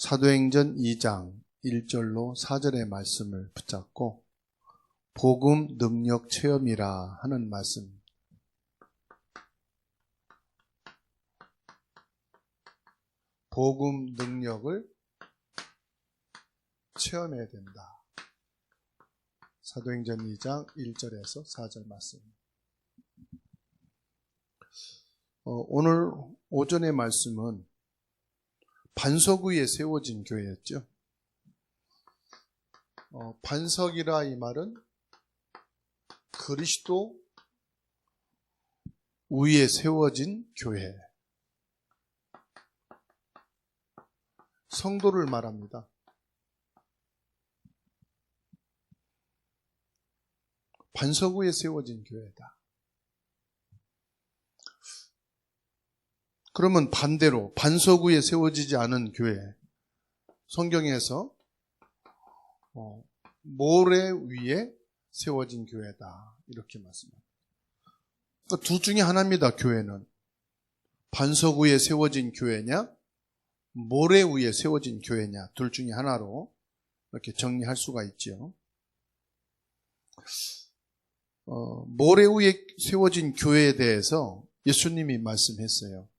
사도행전 2장 1절로 4절의 말씀을 붙잡고 복음 능력 체험이라 하는 말씀. 복음 능력을 체험해야 된다. 사도행전 2장 1절에서 4절 말씀. 오늘 오전의 말씀은 반석 위에 세워진 교회였죠. 반석이라 이 말은 그리스도 위에 세워진 교회, 성도를 말합니다. 반석 위에 세워진 교회다. 그러면 반대로 반석 위에 세워지지 않은 교회, 성경에서 모래 위에 세워진 교회다 이렇게 말씀합니다. 그러니까 둘 중에 하나입니다. 교회는 반석 위에 세워진 교회냐 모래 위에 세워진 교회냐, 둘 중에 하나로 이렇게 정리할 수가 있죠. 모래 위에 세워진 교회에 대해서 예수님이 말씀했어요.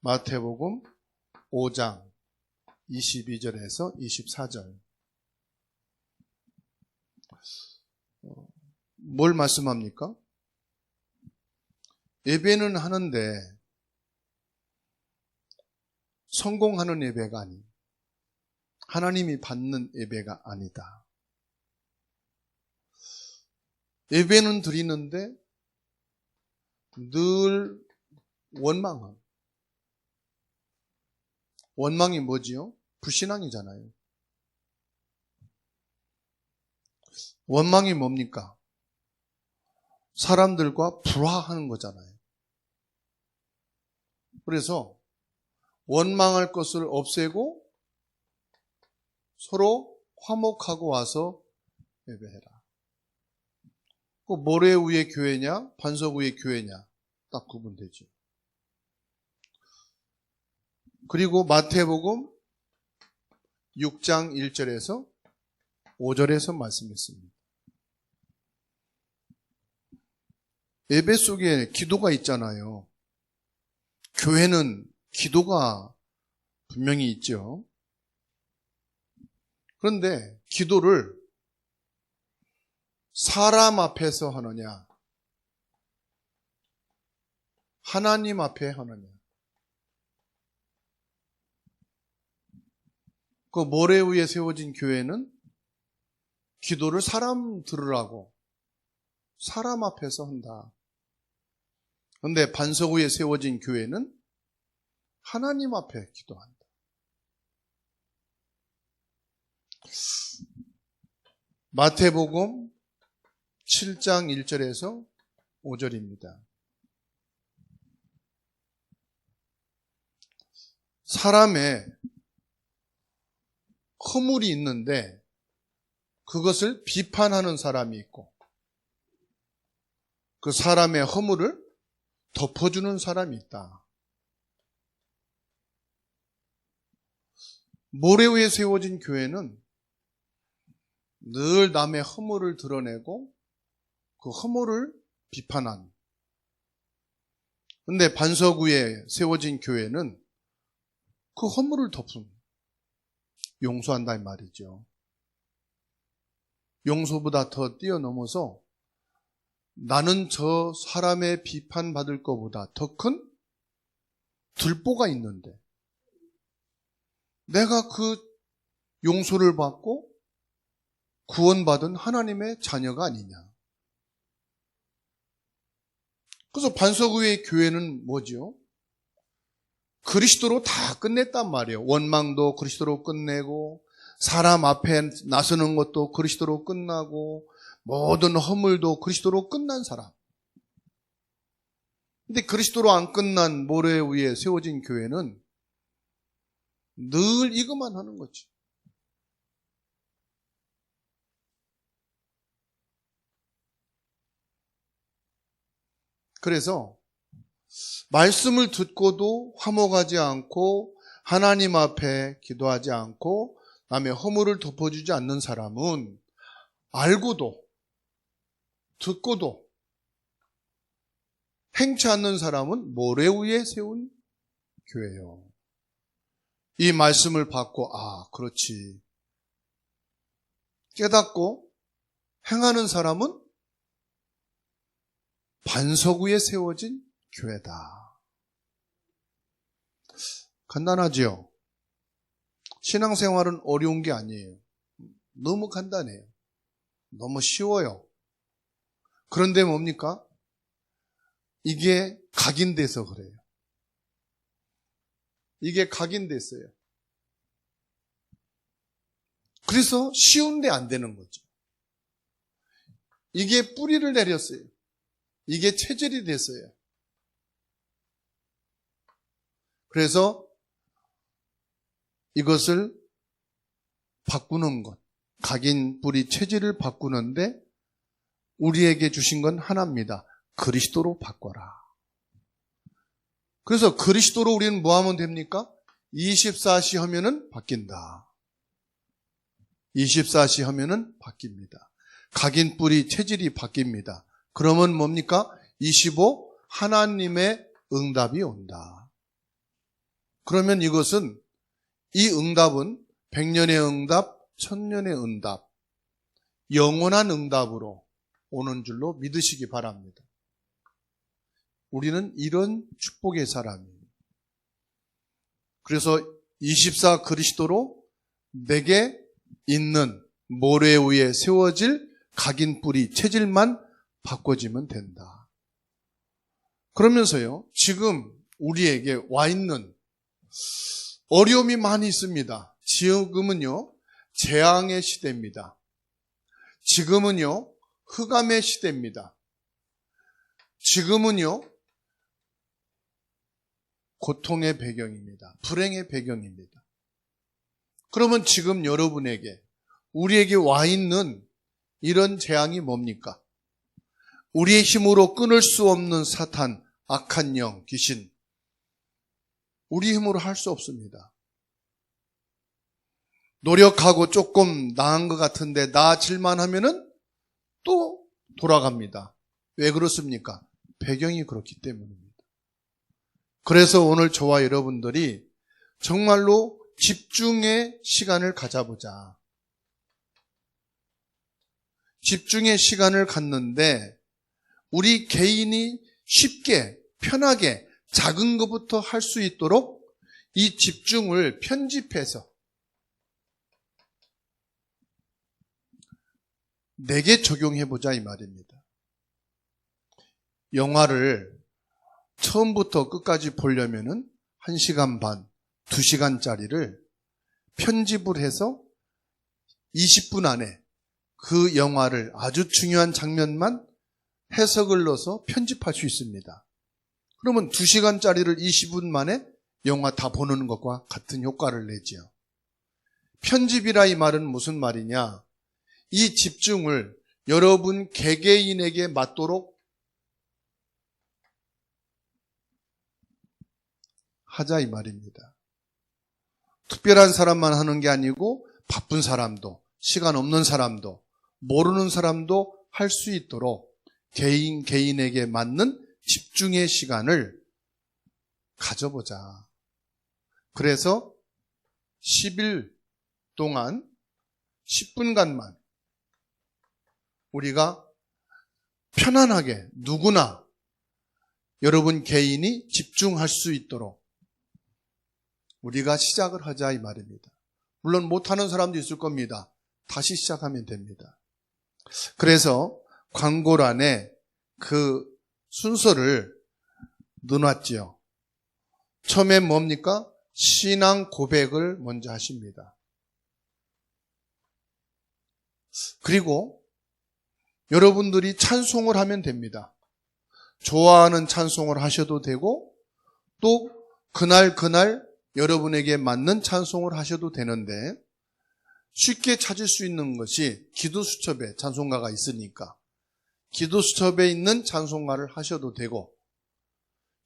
마태복음 5장 22절에서 24절. 뭘 말씀합니까? 예배는 하는데 성공하는 예배가 아니, 하나님이 받는 예배가 아니다. 예배는 드리는데 늘 원망이 뭐지요? 불신앙이잖아요. 원망이 뭡니까? 사람들과 불화하는 거잖아요. 그래서 원망할 것을 없애고 서로 화목하고 와서 예배해라. 그 모래 위의 교회냐 반석 위의 교회냐 딱 구분되죠. 그리고 마태복음 6장 1절에서 5절에서 말씀했습니다. 예배 속에 기도가 있잖아요. 교회는 기도가 분명히 있죠. 그런데 기도를 사람 앞에서 하느냐, 하나님 앞에 하느냐. 그 모래 위에 세워진 교회는 기도를 사람 들으라고 사람 앞에서 한다. 그런데 반석 위에 세워진 교회는 하나님 앞에 기도한다. 마태복음 7장 1절에서 5절입니다. 사람의 허물이 있는데 그것을 비판하는 사람이 있고 그 사람의 허물을 덮어주는 사람이 있다. 모래 위에 세워진 교회는 늘 남의 허물을 드러내고 그 허물을 비판한. 그런데 반석 위에 세워진 교회는 그 허물을 덮은, 용서한다 이 말이죠. 용서보다 더 뛰어넘어서 나는 저 사람의 비판받을 것보다 더 큰 들보가 있는데 내가 그 용서를 받고 구원받은 하나님의 자녀가 아니냐. 그래서 반석 위의 교회는 뭐죠? 그리스도로 다 끝냈단 말이에요. 원망도 그리스도로 끝내고 사람 앞에 나서는 것도 그리스도로 끝나고 모든 허물도 그리스도로 끝난 사람. 근데 그리스도로 안 끝난 모래 위에 세워진 교회는 늘 이것만 하는 거지. 그래서 말씀을 듣고도 화목하지 않고 하나님 앞에 기도하지 않고 남의 허물을 덮어주지 않는 사람은 알고도 듣고도 행치 않는 사람은 모래 위에 세운 교회요. 이 말씀을 받고 그렇지 깨닫고 행하는 사람은 반석 위에 세워진 교회다. 간단하지요? 신앙생활은 어려운 게 아니에요. 너무 간단해요. 너무 쉬워요. 그런데 뭡니까? 이게 각인돼서 그래요. 이게 각인됐어요. 그래서 쉬운데 안 되는 거죠. 이게 뿌리를 내렸어요. 이게 체질이 됐어요. 그래서 이것을 바꾸는 것, 각인 뿌리 체질을 바꾸는데 우리에게 주신 건 하나입니다. 그리스도로 바꿔라. 그래서 그리스도로 우리는 뭐 하면 됩니까? 24시 하면은 바뀐다. 24시 하면은 바뀝니다. 각인 뿌리 체질이 바뀝니다. 그러면 뭡니까? 25 하나님의 응답이 온다. 그러면 이것은 이 응답은 100년의 응답, 1000년의 응답, 영원한 응답으로 오는 줄로 믿으시기 바랍니다. 우리는 이런 축복의 사람이에요. 그래서 24 그리스도로 내게 있는 모래 위에 세워질 각인 뿌리 체질만 바꿔지면 된다. 그러면서요, 지금 우리에게 와 있는 어려움이 많이 있습니다. 지금은요, 재앙의 시대입니다. 지금은요, 흑암의 시대입니다. 지금은요, 고통의 배경입니다. 불행의 배경입니다. 그러면 지금 여러분에게, 우리에게 와 있는 이런 재앙이 뭡니까? 우리의 힘으로 끊을 수 없는 사탄, 악한 영, 귀신. 우리 힘으로 할 수 없습니다. 노력하고 조금 나은 것 같은데 나아질만 하면은 또 돌아갑니다. 왜 그렇습니까? 배경이 그렇기 때문입니다. 그래서 오늘 저와 여러분들이 정말로 집중의 시간을 가져보자. 집중의 시간을 갖는데 우리 개인이 쉽게 편하게 작은 것부터 할 수 있도록 이 집중을 편집해서 내게 적용해보자 이 말입니다. 영화를 처음부터 끝까지 보려면은 1시간 반, 2시간짜리를 편집을 해서 20분 안에 그 영화를 아주 중요한 장면만 해석을 넣어서 편집할 수 있습니다. 그러면 2시간짜리를 20분 만에 영화 다 보는 것과 같은 효과를 내지요. 편집이라 이 말은 무슨 말이냐? 이 집중을 여러분 개개인에게 맞도록 하자 이 말입니다. 특별한 사람만 하는 게 아니고 바쁜 사람도, 시간 없는 사람도, 모르는 사람도 할 수 있도록 개인에게 맞는 집중의 시간을 가져보자. 그래서 10일 동안 10분간만 우리가 편안하게 누구나 여러분 개인이 집중할 수 있도록 우리가 시작을 하자 이 말입니다. 물론 못하는 사람도 있을 겁니다. 다시 시작하면 됩니다. 그래서 광고란에 그 순서를 넣어놨지요. 처음엔 뭡니까? 신앙 고백을 먼저 하십니다. 그리고 여러분들이 찬송을 하면 됩니다. 좋아하는 찬송을 하셔도 되고 또 그날 여러분에게 맞는 찬송을 하셔도 되는데 쉽게 찾을 수 있는 것이 기도수첩에 찬송가가 있으니까 기도수첩에 있는 찬송가를 하셔도 되고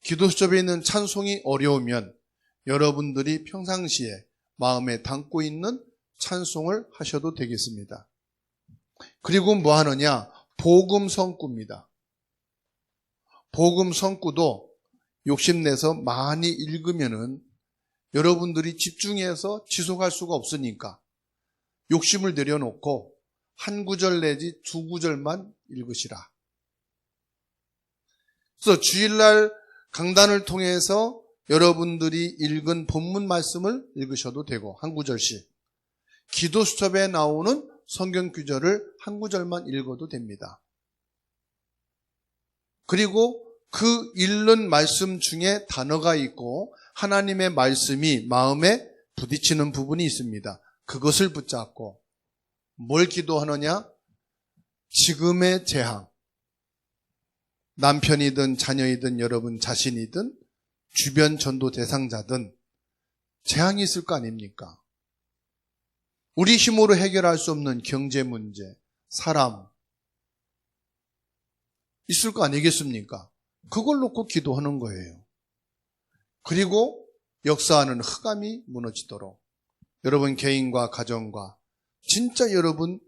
기도수첩에 있는 찬송이 어려우면 여러분들이 평상시에 마음에 담고 있는 찬송을 하셔도 되겠습니다. 그리고 뭐 하느냐? 복음 성구입니다. 복음 성구도 욕심내서 많이 읽으면은 여러분들이 집중해서 지속할 수가 없으니까 욕심을 내려놓고 한 구절 내지 두 구절만 읽으시라. 그래서 주일날 강단을 통해서 여러분들이 읽은 본문 말씀을 읽으셔도 되고 한 구절씩, 기도 수첩에 나오는 성경 구절을 한 구절만 읽어도 됩니다. 그리고 그 읽는 말씀 중에 단어가 있고 하나님의 말씀이 마음에 부딪히는 부분이 있습니다. 그것을 붙잡고 뭘 기도하느냐? 지금의 재앙, 남편이든 자녀이든 여러분 자신이든 주변 전도 대상자든 재앙이 있을 거 아닙니까? 우리 힘으로 해결할 수 없는 경제 문제, 사람 있을 거 아니겠습니까? 그걸 놓고 기도하는 거예요. 그리고 역사하는 흑암이 무너지도록 여러분 개인과 가정과 진짜 여러분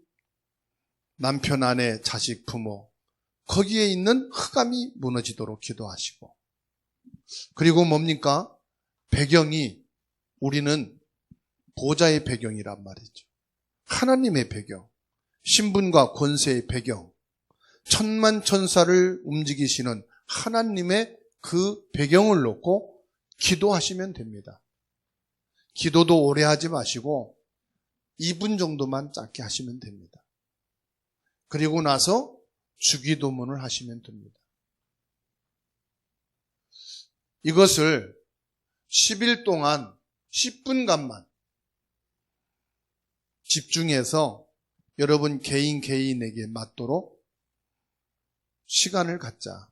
남편, 아내, 자식, 부모 거기에 있는 흑암이 무너지도록 기도하시고, 그리고 뭡니까? 배경이 우리는 보좌의 배경이란 말이죠. 하나님의 배경, 신분과 권세의 배경, 천만 천사를 움직이시는 하나님의 그 배경을 놓고 기도하시면 됩니다. 기도도 오래 하지 마시고 2분 정도만 짧게 하시면 됩니다. 그리고 나서 주기도문을 하시면 됩니다. 이것을 10일 동안 10분간만 집중해서 여러분 개인에게 맞도록 시간을 갖자.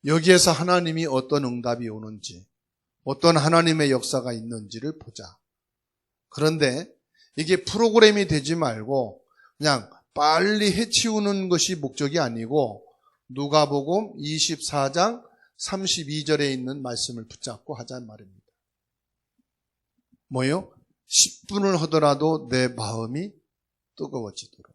여기에서 하나님이 어떤 응답이 오는지, 어떤 하나님의 역사가 있는지를 보자. 그런데 이게 프로그램이 되지 말고 그냥 빨리 해치우는 것이 목적이 아니고 누가복음 24장 32절에 있는 말씀을 붙잡고 하자는 말입니다. 뭐요? 10분을 하더라도 내 마음이 뜨거워지도록.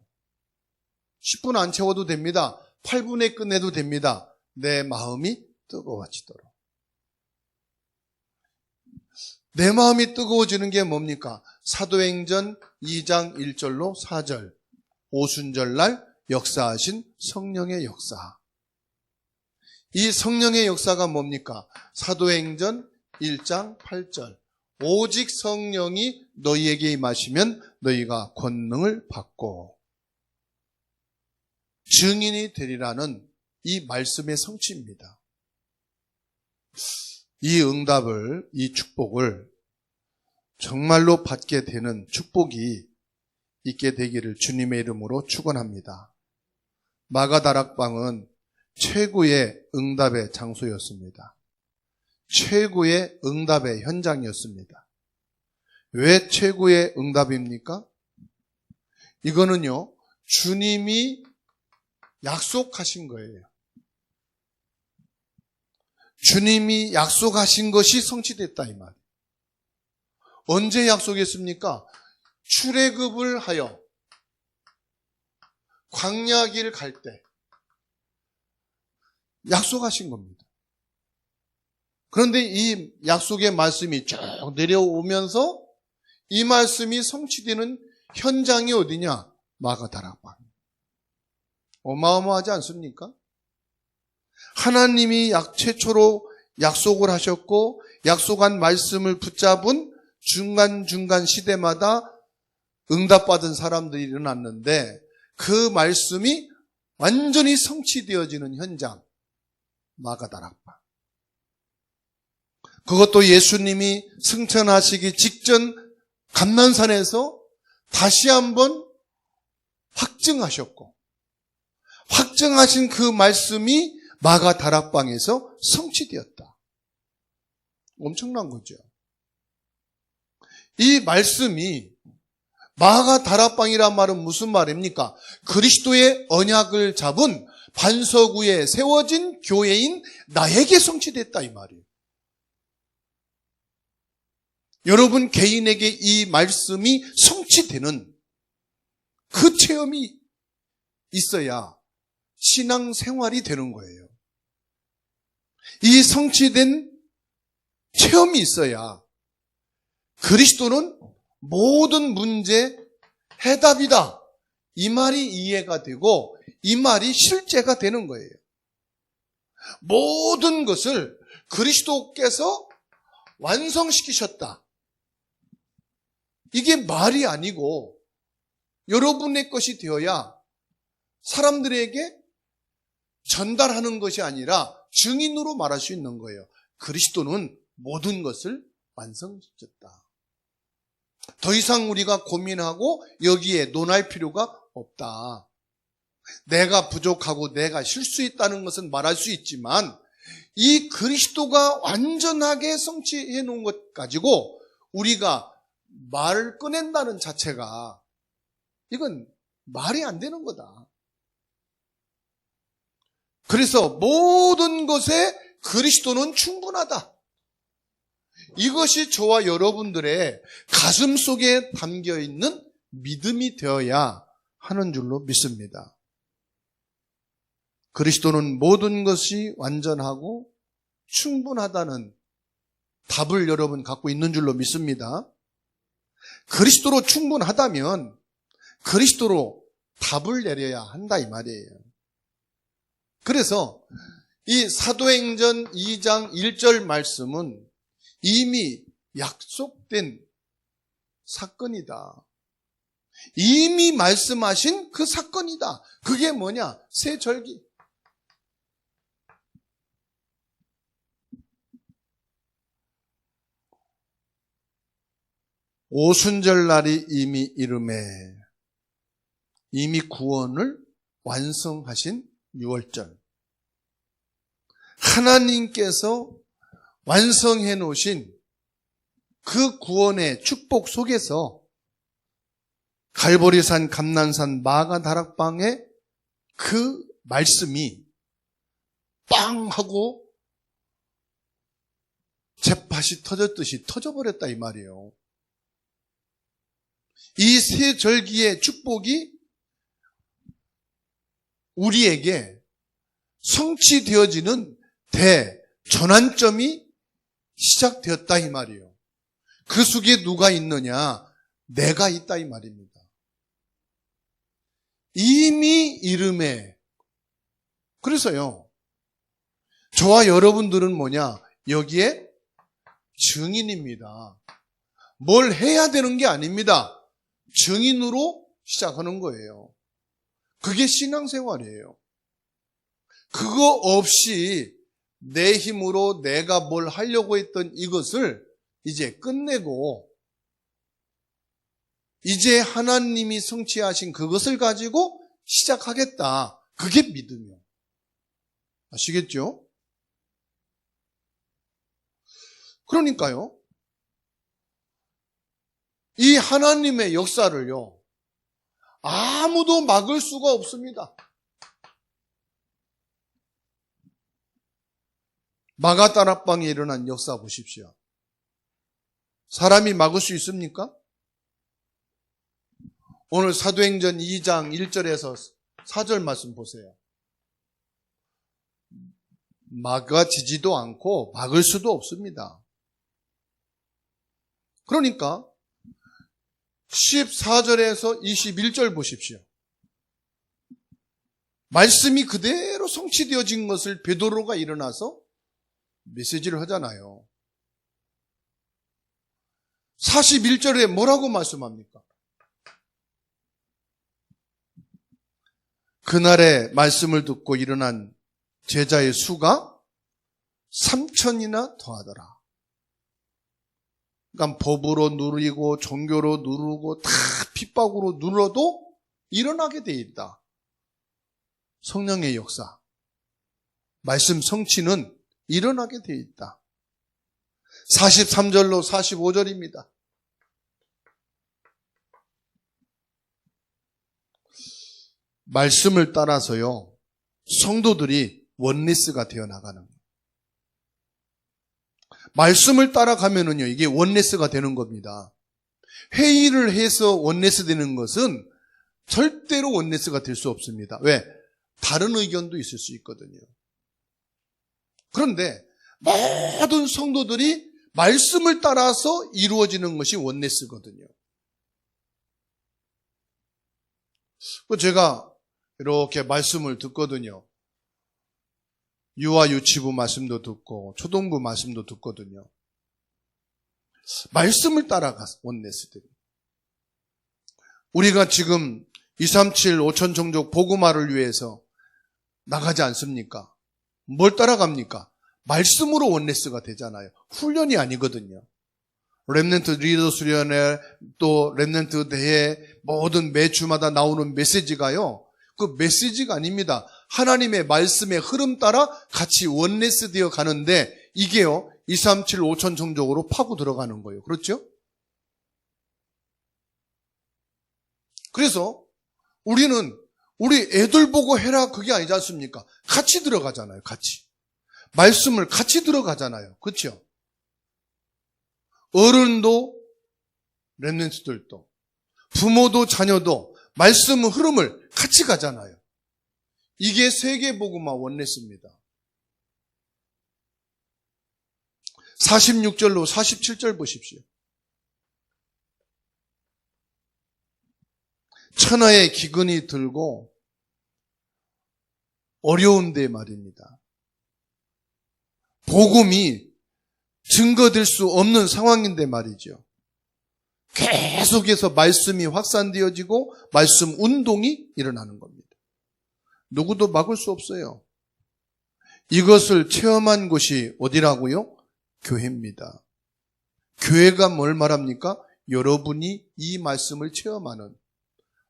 10분 안 채워도 됩니다. 8분에 끝내도 됩니다. 내 마음이 뜨거워지도록. 내 마음이 뜨거워지는 게 뭡니까? 사도행전 2장 1절로 4절, 오순절날 역사하신 성령의 역사. 이 성령의 역사가 뭡니까? 사도행전 1장 8절, 오직 성령이 너희에게 임하시면 너희가 권능을 받고 증인이 되리라는 이 말씀의 성취입니다. 이 응답을, 이 축복을 정말로 받게 되는 축복이 있게 되기를 주님의 이름으로 축원합니다. 마가다락방은 최고의 응답의 장소였습니다. 최고의 응답의 현장이었습니다. 왜 최고의 응답입니까? 이거는요, 주님이 약속하신 거예요. 주님이 약속하신 것이 성취됐다 이 말. 언제 약속했습니까? 출애굽을 하여 광야길 갈 때 약속하신 겁니다. 그런데 이 약속의 말씀이 쭉 내려오면서 이 말씀이 성취되는 현장이 어디냐? 마가다락방. 어마어마하지 않습니까? 하나님이 최초로 약속을 하셨고 약속한 말씀을 붙잡은 중간중간 시대마다 응답받은 사람들이 일어났는데 그 말씀이 완전히 성취되어지는 현장, 마가다락방. 그것도 예수님이 승천하시기 직전 감난산에서 다시 한번 확증하셨고 확증하신 그 말씀이 마가다락방에서 성취되었다. 엄청난 거죠. 이 말씀이 마가다락방이란 말은 무슨 말입니까? 그리스도의 언약을 잡은 반석 위에 세워진 교회인 나에게 성취됐다 이 말이에요. 여러분 개인에게 이 말씀이 성취되는 그 체험이 있어야 신앙생활이 되는 거예요. 이 성취된 체험이 있어야 그리스도는 모든 문제 해답이다. 이 말이 이해가 되고 이 말이 실제가 되는 거예요. 모든 것을 그리스도께서 완성시키셨다. 이게 말이 아니고 여러분의 것이 되어야 사람들에게 전달하는 것이 아니라 증인으로 말할 수 있는 거예요. 그리스도는 모든 것을 완성시켰다. 더 이상 우리가 고민하고 여기에 논할 필요가 없다. 내가 부족하고 내가 실수했다는 것은 말할 수 있지만 이 그리스도가 완전하게 성취해 놓은 것 가지고 우리가 말을 꺼낸다는 자체가 이건 말이 안 되는 거다. 그래서 모든 것에 그리스도는 충분하다. 이것이 저와 여러분들의 가슴 속에 담겨 있는 믿음이 되어야 하는 줄로 믿습니다. 그리스도는 모든 것이 완전하고 충분하다는 답을 여러분 갖고 있는 줄로 믿습니다. 그리스도로 충분하다면 그리스도로 답을 내려야 한다 이 말이에요. 그래서 이 사도행전 2장 1절 말씀은 이미 약속된 사건이다. 이미 말씀하신 그 사건이다. 그게 뭐냐? 새 절기. 오순절날이 이미 이름에 이미 구원을 완성하신 6월절. 하나님께서 완성해 놓으신 그 구원의 축복 속에서 갈보리산, 감난산, 마가다락방의 그 말씀이 빵 하고 잿밭이 터졌듯이 터져버렸다 이 말이에요. 이 새 절기의 축복이 우리에게 성취되어지는 대전환점이 시작되었다 이 말이에요. 그 속에 누가 있느냐? 내가 있다 이 말입니다. 이미 이름에. 그래서요, 저와 여러분들은 뭐냐? 여기에 증인입니다. 뭘 해야 되는 게 아닙니다. 증인으로 시작하는 거예요. 그게 신앙생활이에요. 그거 없이 내 힘으로 내가 뭘 하려고 했던 이것을 이제 끝내고 이제 하나님이 성취하신 그것을 가지고 시작하겠다. 그게 믿음이에요. 아시겠죠? 그러니까요. 이 하나님의 역사를요, 아무도 막을 수가 없습니다. 마가다락방에 일어난 역사 보십시오. 사람이 막을 수 있습니까? 오늘 사도행전 2장 1절에서 4절 말씀 보세요. 막아지지도 않고 막을 수도 없습니다. 그러니까 14절에서 21절 보십시오. 말씀이 그대로 성취되어진 것을 베드로가 일어나서 메시지를 하잖아요. 41절에 뭐라고 말씀합니까? 그날의 말씀을 듣고 일어난 제자의 수가 3,000이나 더하더라. 그러니까 법으로 누리고 종교로 누르고 다 핍박으로 눌러도 일어나게 돼 있다. 성령의 역사, 말씀 성취는 일어나게 돼 있다. 43절로 45절입니다. 말씀을 따라서요, 성도들이 원리스가 되어 나가는 거예요. 말씀을 따라가면은요, 이게 원네스가 되는 겁니다. 회의를 해서 원네스 되는 것은 절대로 원네스가 될 수 없습니다. 왜? 다른 의견도 있을 수 있거든요. 그런데 모든 성도들이 말씀을 따라서 이루어지는 것이 원네스거든요. 제가 이렇게 말씀을 듣거든요. 유아 유치부 말씀도 듣고 초등부 말씀도 듣거든요. 말씀을 따라가서 원네스들이. 우리가 지금 237 5천 종족 복음화를 위해서 나가지 않습니까? 뭘 따라갑니까? 말씀으로 원네스가 되잖아요. 훈련이 아니거든요. 렘넌트 리더 수련회 또 렘넌트 대회 모든 매주마다 나오는 메시지가요. 그 메시지가 아닙니다. 하나님의 말씀의 흐름 따라 같이 원네스 되어 가는데 이게요. 237 5천 종족으로 파고 들어가는 거예요. 그렇죠? 그래서 우리는 우리 애들 보고 해라 그게 아니지 않습니까? 같이 들어가잖아요. 같이. 말씀을 같이 들어가잖아요. 그렇죠? 어른도 렘넌트들도 부모도 자녀도 말씀 흐름을 같이 가잖아요. 이게 세계복음화 원네스입니다. 46절로 47절 보십시오. 천하의 기근이 들고 어려운데 말입니다. 복음이 증거될 수 없는 상황인데 말이죠. 계속해서 말씀이 확산되어지고 말씀 운동이 일어나는 겁니다. 누구도 막을 수 없어요. 이것을 체험한 곳이 어디라고요? 교회입니다. 교회가 뭘 말합니까? 여러분이 이 말씀을 체험하는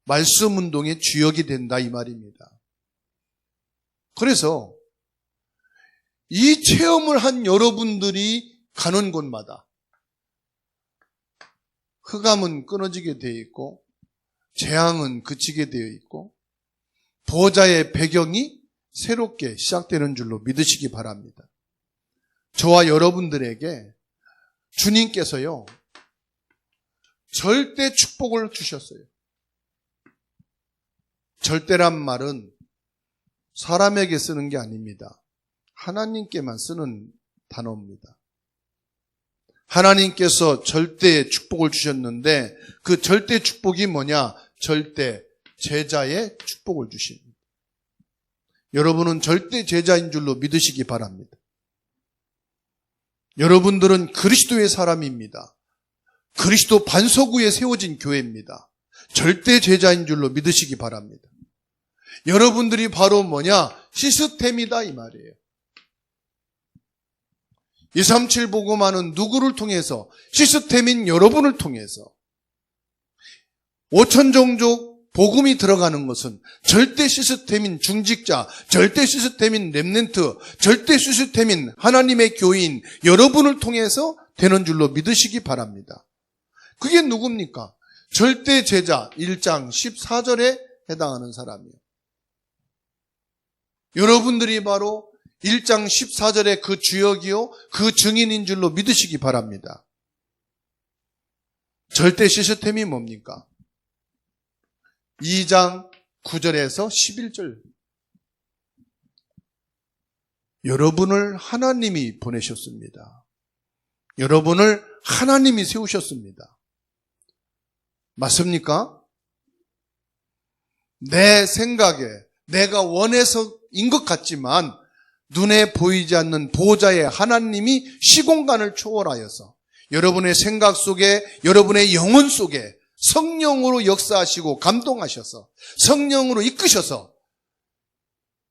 말씀 운동의 주역이 된다 이 말입니다. 그래서 이 체험을 한 여러분들이 가는 곳마다 흑암은 끊어지게 되어 있고 재앙은 그치게 되어 있고 보호자의 배경이 새롭게 시작되는 줄로 믿으시기 바랍니다. 저와 여러분들에게 주님께서요 절대 축복을 주셨어요. 절대란 말은 사람에게 쓰는 게 아닙니다. 하나님께만 쓰는 단어입니다. 하나님께서 절대의 축복을 주셨는데 그 절대 축복이 뭐냐? 절대 제자의 축복을 주십니다. 여러분은 절대 제자인 줄로 믿으시기 바랍니다. 여러분들은 그리스도의 사람입니다. 그리스도 반석 위에 세워진 교회입니다. 절대 제자인 줄로 믿으시기 바랍니다. 여러분들이 바로 뭐냐? 시스템이다 이 말이에요. 237 복음화는 누구를 통해서? 시스템인 여러분을 통해서. 5천 종족 복음이 들어가는 것은 절대 시스템인 중직자, 절대 시스템인 렘넌트, 절대 시스템인 하나님의 교인 여러분을 통해서 되는 줄로 믿으시기 바랍니다. 그게 누굽니까? 절대 제자 1장 14절에 해당하는 사람이에요. 여러분들이 바로 1장 14절의 그 주역이요 그 증인인 줄로 믿으시기 바랍니다. 절대 시스템이 뭡니까? 2장 9절에서 11절. 여러분을 하나님이 보내셨습니다. 여러분을 하나님이 세우셨습니다. 맞습니까? 내 생각에 내가 원해서인 것 같지만 눈에 보이지 않는 보호자의 하나님이 시공간을 초월하여서 여러분의 생각 속에 여러분의 영혼 속에 성령으로 역사하시고 감동하셔서 성령으로 이끄셔서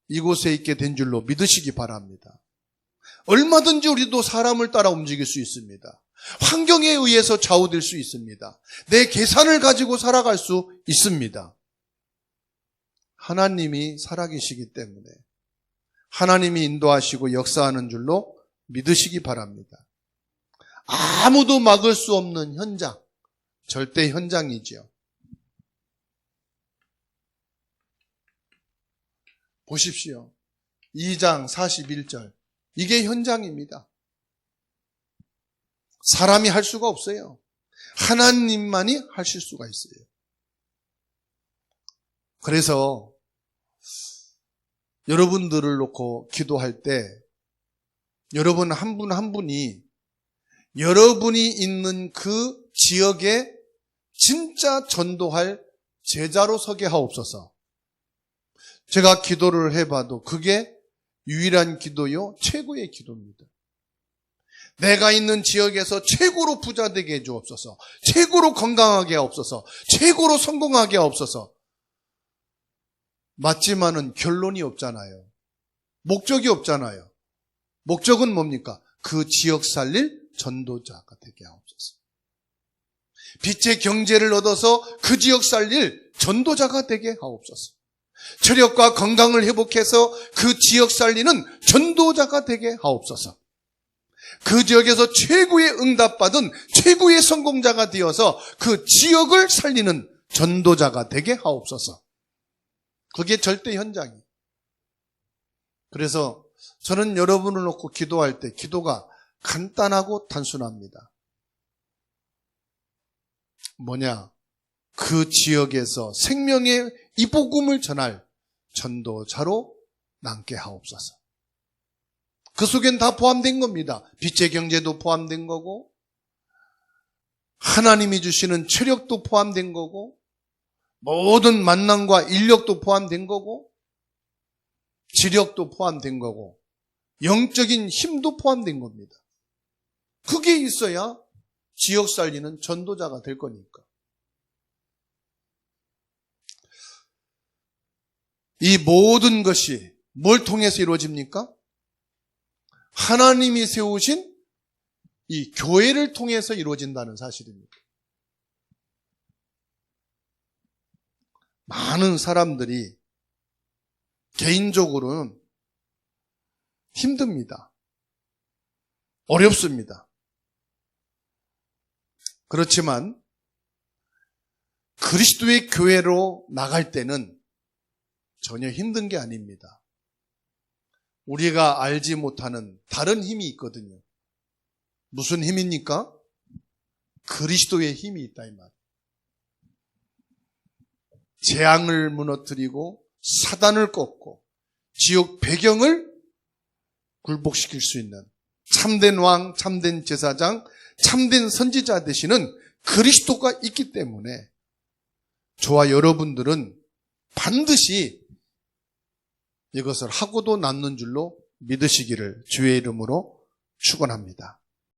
이곳에 있게 된 줄로 믿으시기 바랍니다. 얼마든지 우리도 사람을 따라 움직일 수 있습니다. 환경에 의해서 좌우될 수 있습니다. 내 계산을 가지고 살아갈 수 있습니다. 하나님이 살아계시기 때문에 하나님이 인도하시고 역사하는 줄로 믿으시기 바랍니다. 아무도 막을 수 없는 현장, 절대 현장이지요. 보십시오. 2장 41절. 이게 현장입니다. 사람이 할 수가 없어요. 하나님만이 하실 수가 있어요. 그래서 여러분들을 놓고 기도할 때 여러분 한 분 한 분이 여러분이 있는 그 지역에 진짜 전도할 제자로 서게 하옵소서. 제가 기도를 해봐도 그게 유일한 기도요, 최고의 기도입니다. 내가 있는 지역에서 최고로 부자 되게 해주옵소서. 최고로 건강하게 하옵소서. 최고로 성공하게 하옵소서. 맞지만은 결론이 없잖아요. 목적이 없잖아요. 목적은 뭡니까? 그 지역 살릴 전도자가 되게 하옵소서. 빛의 경제를 얻어서 그 지역 살릴 전도자가 되게 하옵소서. 체력과 건강을 회복해서 그 지역 살리는 전도자가 되게 하옵소서. 그 지역에서 최고의 응답받은 최고의 성공자가 되어서 그 지역을 살리는 전도자가 되게 하옵소서. 그게 절대 현장이에요. 그래서 저는 여러분을 놓고 기도할 때 기도가 간단하고 단순합니다. 뭐냐? 그 지역에서 생명의 이 복음을 전할 전도자로 남게 하옵소서. 그 속엔 다 포함된 겁니다. 빛의 경제도 포함된 거고 하나님이 주시는 체력도 포함된 거고 모든 만남과 인력도 포함된 거고 지력도 포함된 거고 영적인 힘도 포함된 겁니다. 그게 있어야 지역 살리는 전도자가 될 거니까. 이 모든 것이 뭘 통해서 이루어집니까? 하나님이 세우신 이 교회를 통해서 이루어진다는 사실입니다. 많은 사람들이 개인적으로는 힘듭니다. 어렵습니다. 그렇지만 그리스도의 교회로 나갈 때는 전혀 힘든 게 아닙니다. 우리가 알지 못하는 다른 힘이 있거든요. 무슨 힘입니까? 그리스도의 힘이 있다 이 말. 재앙을 무너뜨리고 사단을 꺾고 지옥 배경을 굴복시킬 수 있는 참된 왕, 참된 제사장, 참된 선지자 되시는 그리스도가 있기 때문에 저와 여러분들은 반드시 이것을 하고도 남는 줄로 믿으시기를 주의 이름으로 축원합니다.